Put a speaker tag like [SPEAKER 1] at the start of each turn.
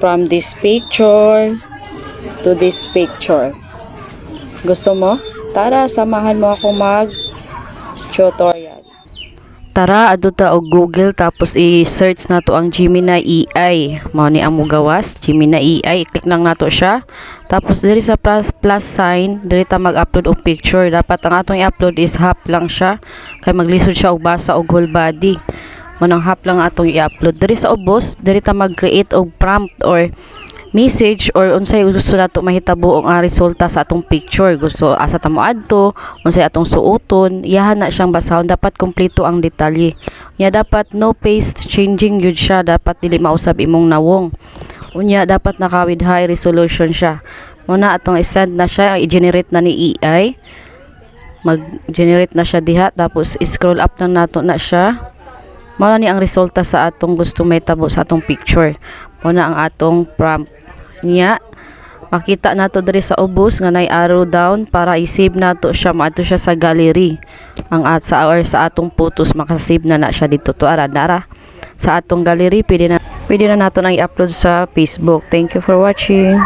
[SPEAKER 1] From this picture to this picture. Gusto mo? Tara, samahan mo ako mag-tutorial. Tara, adto ta og Google tapos i-search nato ang Gemini AI. Mao ni ang mugawas, Gemini AI. I-click lang nato siya. Tapos diri sa plus sign, diri ta mag-upload og picture. Dapat ang atong i-upload is half lang siya kay maglisod siya og basa og whole body. Manang half lang atong i-upload. Diri sa ubos, diri ta mag-create og prompt or message or unsay gusto nato mahitabo ang resulta sa atong picture. Gusto asa ta mo adto, unsay atong suoton, iyahan na siyang basahon, dapat kompleto ang detalye. Nya dapat no paste changing yun siya, dapat dili mausab imong nawong. Unya dapat naka with high resolution siya. Muna atong i-send na siya, i-generate na ni AI. Mag-generate na siya diha, tapos i-scroll up lang nato na siya. Mao ni ang resulta sa atong gusto mahitabo sa atong picture. Muna ang atong prompt. Nya makita nato diri sa ubos nga nay arrow down para i-save nato siya, maadto siya sa gallery. Ang sa atong photos makasave na siya dito to ara sa atong gallery. Pwede na nato nang i-upload sa Facebook. Thank you for watching.